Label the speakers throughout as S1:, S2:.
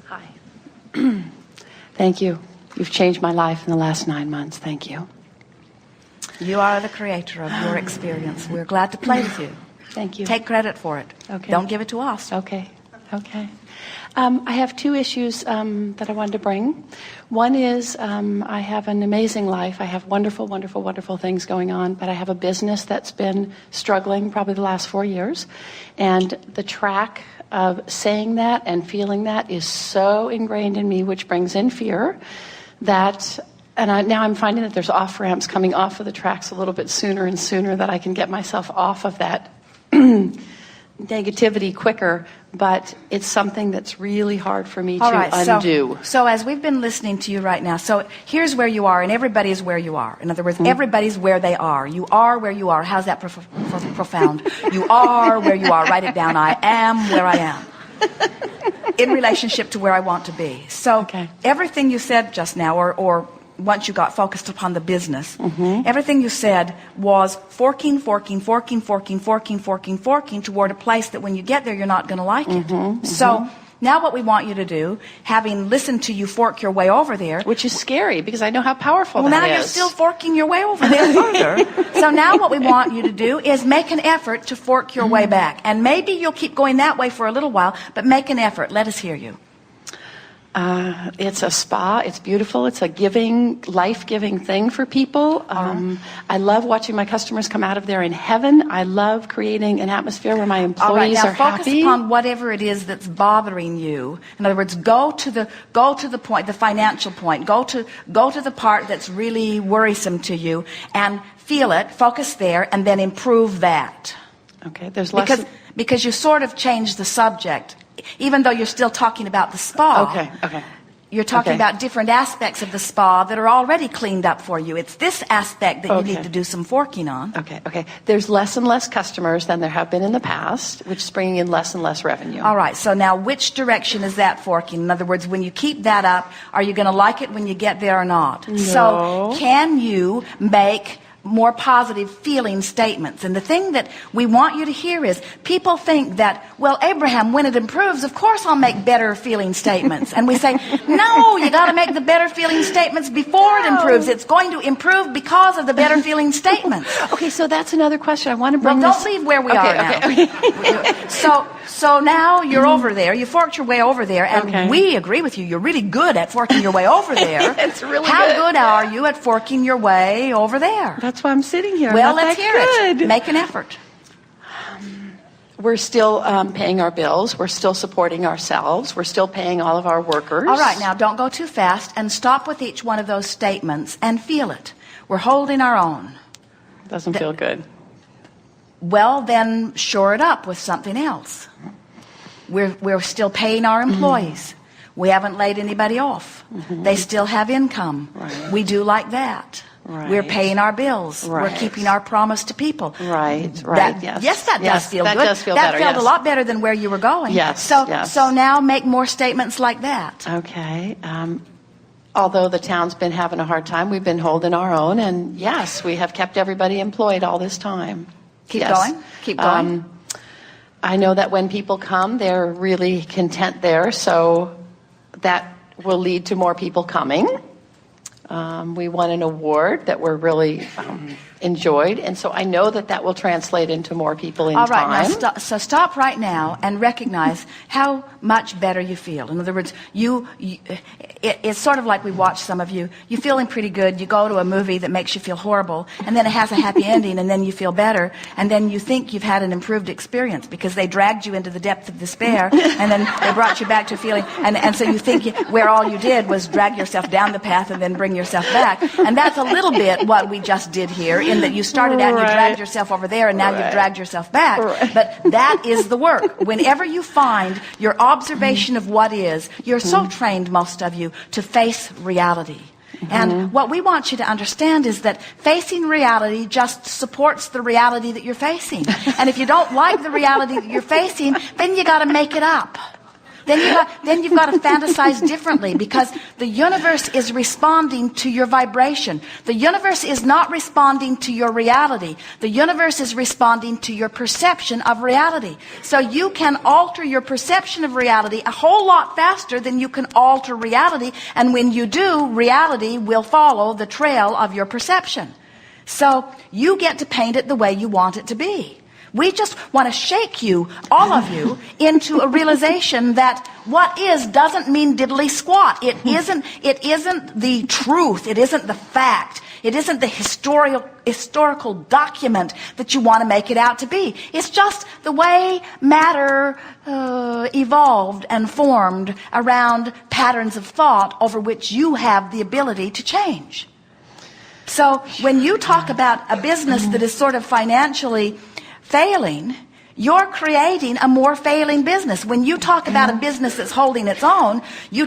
S1: Hi. Thank you. You've changed my life in the last 9 months. Thank you.
S2: You are the creator of your experience. We're glad to play with you.
S1: Thank you.
S2: Take credit for it.
S1: Okay.
S2: Don't give it to us.
S1: Okay. Okay. I have 2 issues that I wanted to bring. One is I have an amazing life. I have wonderful, wonderful, wonderful things going on, but I have a business that's been struggling probably the last 4 years. And the track of saying that and feeling that is so ingrained in me, which brings in fear, that, now I'm finding that there's off-ramps coming off of the tracks a little bit sooner and sooner, that I can get myself off of that negativity quicker, but it's something that's really hard for me to undo.
S2: So as we've been listening to you right now, so here's where you are, and everybody is where you are. In other words, everybody's where they are. You are where you are. How's that profound? You are where you are. Write it down. I am where I am. In relationship to where I want to be. So everything you said just now, or once you got focused upon the business, everything you said was forking toward a place that when you get there, you're not going to like it. So now what we want you to do, having listened to you fork your way over there.
S1: Which is scary, because I know how powerful that is.
S2: Well, now you're still forking your way over there further. So now what we want you to do is make an effort to fork your way back. And maybe you'll keep going that way for a little while, but make an effort. Let us hear you.
S1: It's a spa. It's beautiful. It's a life-giving thing for people. I love watching my customers come out of there in heaven. I love creating an atmosphere where my employees are happy.
S2: Focus upon whatever it is that's bothering you. In other words, go to the point, the financial point. Go to the part that's really worrisome to you and feel it. Focus there, and then improve that.
S1: Okay. There's less
S2: because you sort of changed the subject. Even though you're still talking about the spa, you're talking about different aspects of the spa that are already cleaned up for you. It's this aspect that you need to do some forking on.
S1: Okay. There's less and less customers than there have been in the past, which is bringing in less and less revenue.
S2: All right, so now which direction is that forking? In other words, when you keep that up, are you going to like it when you get there or not?
S1: No.
S2: So can you make more positive feeling statements? And the thing that we want you to hear is, people think that, well, Abraham, when it improves, of course I'll make better feeling statements. And we say, no, you got to make the better feeling statements before it improves. It's going to improve because of the better feeling statements.
S1: Okay, so that's another question. I want to bring
S2: don't leave where we are now. So now you're over there. You forked your way over there, and we agree with you. You're really good at forking your way over there.
S1: It's really
S2: How good are you at forking your way over there?
S1: That's why I'm sitting here.
S2: Well, let's hear it. Make an effort.
S1: We're still paying our bills. We're still supporting ourselves. We're still paying all of our workers.
S2: All right, now don't go too fast, and stop with each one of those statements and feel it. We're holding our own.
S1: Doesn't feel good.
S2: Well, then shore it up with something else. We're still paying our employees. We haven't laid anybody off. They still have income. We do like that. We're paying our bills. We're keeping our promise to people.
S1: Yes,
S2: that does feel good.
S1: That does feel better.
S2: That felt a lot better than where you were going. So now make more statements like that.
S1: Okay. Although the town's been having a hard time, we've been holding our own, and yes, we have kept everybody employed all this time.
S2: Keep going.
S1: I know that when people come, they're really content there, so that will lead to more people coming. We won an award that we're really enjoyed, and so I know that will translate into more people in time.
S2: All right, now so stop right now and recognize how much better you feel. In other words, it's sort of like we watch some of you. You're feeling pretty good. You go to a movie that makes you feel horrible, and then it has a happy ending, and then you feel better, and then you think you've had an improved experience because they dragged you into the depth of despair, and then they brought you back to feeling, and so you think where all you did was drag yourself down the path and then bring yourself back. And that's a little bit what we just did here, in that you started out and you dragged yourself over there, and now you've dragged yourself back. But that is the work. Whenever you find your observation of what is, you're so trained, most of you, to face reality. And what we want you to understand is that facing reality just supports the reality that you're facing. And if you don't like the reality that you're facing, then you got to make it up. then you've got to fantasize differently, because the universe is responding to your vibration. The universe is not responding to your reality. The universe is responding to your perception of reality. So you can alter your perception of reality a whole lot faster than you can alter reality. And when you do, reality will follow the trail of your perception. So you get to paint it the way you want it to be. We just want to shake you, all of you, into a realization that what is doesn't mean diddly squat. It isn't the truth. It isn't the fact. It isn't the historical document that you want to make it out to be. It's just the way matter evolved and formed around patterns of thought over which you have the ability to change. So when you talk about a business that is sort of financially failing, you're creating a more failing business. When you talk about a business that's holding its own, you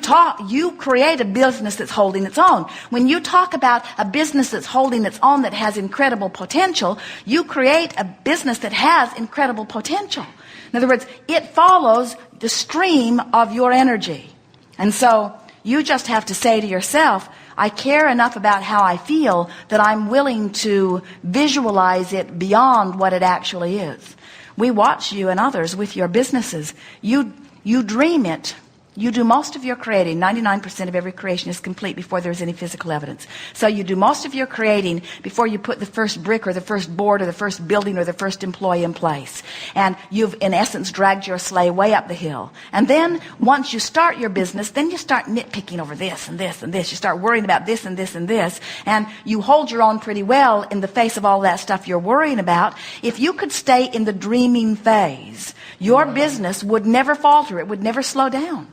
S2: create a business that's holding its own. When you talk about a business that's holding its own that has incredible potential, you create a business that has incredible potential. In other words, it follows the stream of your energy. And so you just have to say to yourself, I care enough about how I feel that I'm willing to visualize it beyond what it actually is. We watch you and others with your businesses. You dream it. You do most of your creating. 99% of every creation is complete before there's any physical evidence. So you do most of your creating before you put the first brick or the first board or the first building or the first employee in place. And you've, in essence, dragged your sleigh way up the hill. And then once you start your business, then you start nitpicking over this and this and this. You start worrying about this and this and this. And you hold your own pretty well in the face of all that stuff you're worrying about. If you could stay in the dreaming phase, your business would never falter. It would never slow down.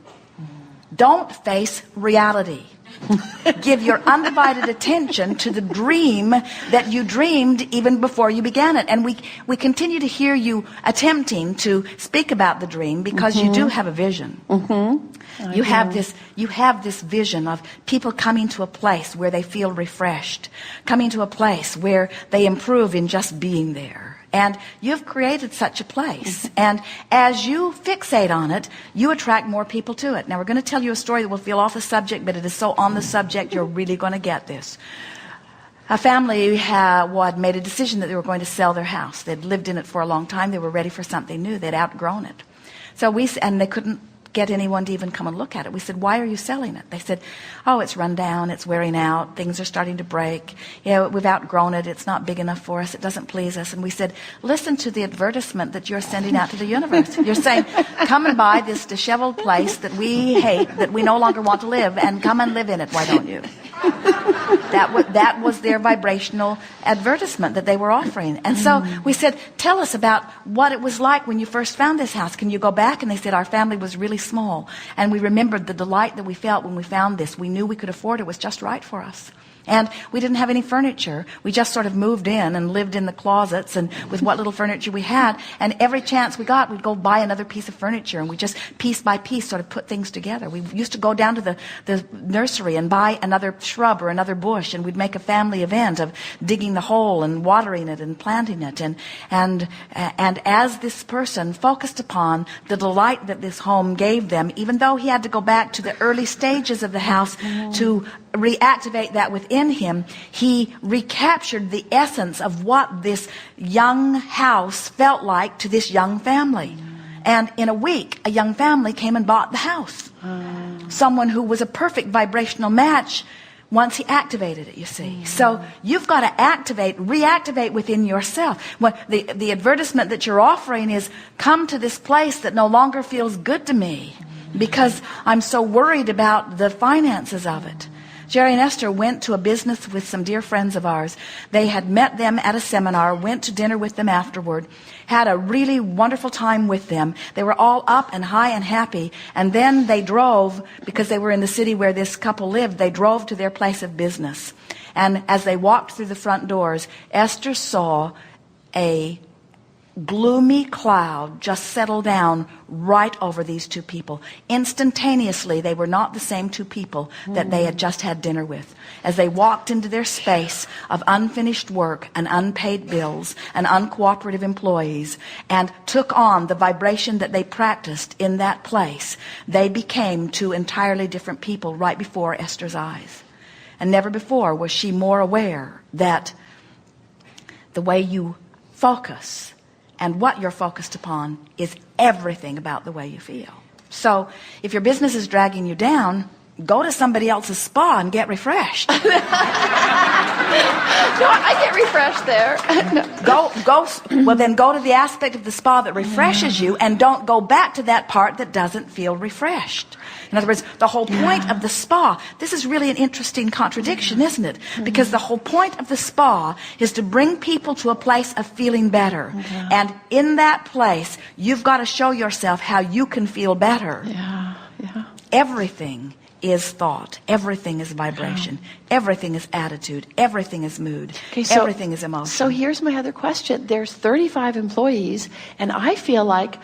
S2: Don't face reality. Give your undivided attention to the dream that you dreamed even before you began it. And we continue to hear you attempting to speak about the dream because you do have a vision. You have this vision of people coming to a place where they feel refreshed, coming to a place where they improve in just being there. And you've created such a place. And as you fixate on it, you attract more people to it. Now, we're going to tell you a story that will feel off the subject, but it is so on the subject, you're really going to get this. A family had made a decision that they were going to sell their house. They'd lived in it for a long time. They were ready for something new. They'd outgrown it. And they couldn't get anyone to even come and look at it. We said, why are you selling it? They said, oh, it's run down, it's wearing out, things are starting to break, we've outgrown it, it's not big enough for us, it doesn't please us. And we said, listen to the advertisement that you're sending out to the universe. You're saying, come and buy this disheveled place that we hate, that we no longer want to live, and come and live in it, why don't you? That was their vibrational advertisement that they were offering. And so we said, tell us about what it was like when you first found this house. Can you go back? And they said, our family was really small. And we remembered the delight that we felt when we found this. We knew we could afford it. It was just right for us. And we didn't have any furniture. We just sort of moved in and lived in the closets and with what little furniture we had. And every chance we got, we'd go buy another piece of furniture. And we just piece by piece sort of put things together. We used to go down to the nursery and buy another shrub or another bush. And we'd make a family event of digging the hole and watering it and planting it. And as this person focused upon the delight that this home gave them, even though he had to go back to the early stages of the house to reactivate that within him, he recaptured the essence of what this young house felt like to this young family. And in a week, a young family came and bought the house. Someone who was a perfect vibrational match once he activated it, you see. So you've got to reactivate within yourself. The advertisement that you're offering is, come to this place that no longer feels good to me because I'm so worried about the finances of it. Jerry and Esther went to a business with some dear friends of ours. They had met them at a seminar, went to dinner with them afterward, had a really wonderful time with them. They were all up and high and happy. And then they drove, because they were in the city where this couple lived, they drove to their place of business. And as they walked through the front doors, Esther saw a gloomy cloud just settled down right over these two people. Instantaneously, they were not the same two people that they had just had dinner with. As they walked into their space of unfinished work and unpaid bills and uncooperative employees and took on the vibration that they practiced in that place, they became two entirely different people right before Esther's eyes. And never before was she more aware that the way you focus and what you're focused upon is everything about the way you feel. So if your business is dragging you down, go to somebody else's spa and get refreshed.
S1: No, I get refreshed there.
S2: Well, then go to the aspect of the spa that refreshes you, and don't go back to that part that doesn't feel refreshed. In other words, the whole point of the spa, this is really an interesting contradiction, isn't it? Because the whole point of the spa is to bring people to a place of feeling better. And in that place, you've got to show yourself how you can feel better. Everything is thought. Everything is vibration. Everything is attitude. Everything is mood. Everything is emotion.
S1: So here's my other question. There's 35 employees, and I feel like,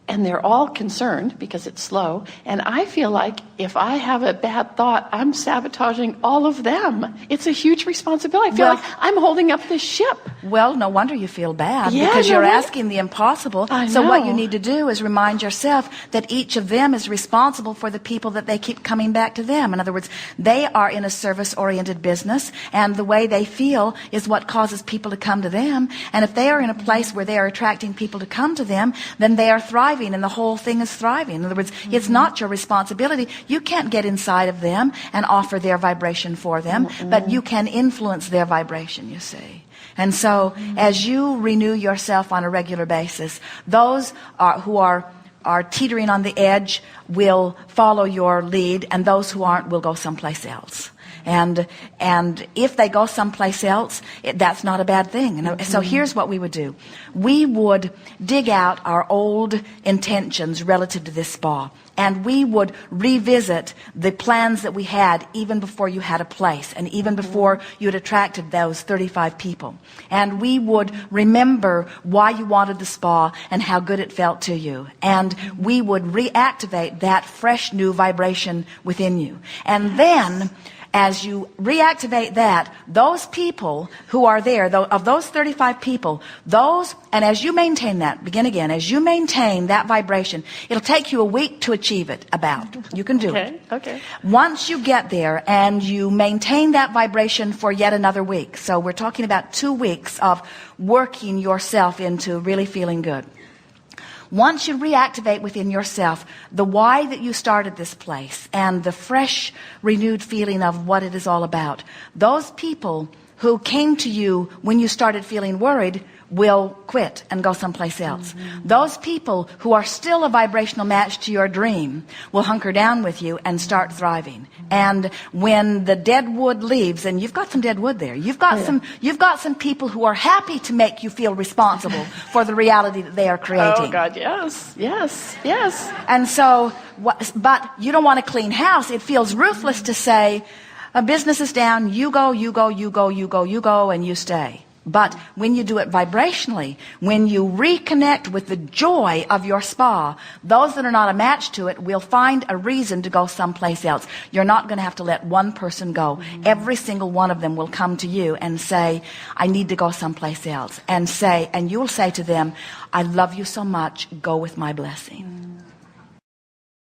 S1: and they're all concerned because it's slow, and I feel like if I have a bad thought, I'm sabotaging all of them. It's a huge responsibility. I feel like I'm holding up this ship.
S2: Well, no wonder you feel bad, because you're asking the impossible. So what you need to do is remind yourself that each of them is responsible for the people that they keep coming back to them. In other words, they are in a service-oriented business, and the way they feel is what causes people to come to them. And if they are in a place where they are attracting people to come to them, then they are thriving, and the whole thing is thriving. In other words, it's not your responsibility. You can't get inside of them and offer their vibration for them, but you can influence their vibration, you see. And so as you renew yourself on a regular basis, those who are teetering on the edge will follow your lead, and those who aren't will go someplace else. And if they go someplace else, that's not a bad thing. And so here's what we would do. We would dig out our old intentions relative to this spa, and we would revisit the plans that we had even before you had a place, and even before you had attracted those 35 people. And we would remember why you wanted the spa and how good it felt to you. And we would reactivate that fresh new vibration within you. And then, as you reactivate that, those people who are there, of those 35 people, and as you maintain that, begin again, as you maintain that vibration, it'll take you a week to achieve it, about. You can do it.
S1: Okay.
S2: Once you get there and you maintain that vibration for yet another week, so we're talking about 2 weeks of working yourself into really feeling good. Once you reactivate within yourself the why that you started this place and the fresh, renewed feeling of what it is all about, those people who came to you when you started feeling worried will quit and go someplace else. Those people who are still a vibrational match to your dream will hunker down with you and start thriving. And when the dead wood leaves, and you've got some dead wood there, you've got some people who are happy to make you feel responsible for the reality that they are creating.
S1: Oh God, yes.
S2: And so, but you don't want a clean house. It feels ruthless to say, a business is down, you go, and you stay. But when you do it vibrationally, when you reconnect with the joy of your spa, those that are not a match to it will find a reason to go someplace else. You're not going to have to let one person go. Every single one of them will come to you and say, I need to go someplace else. And you'll say to them, I love you so much, go with my blessing.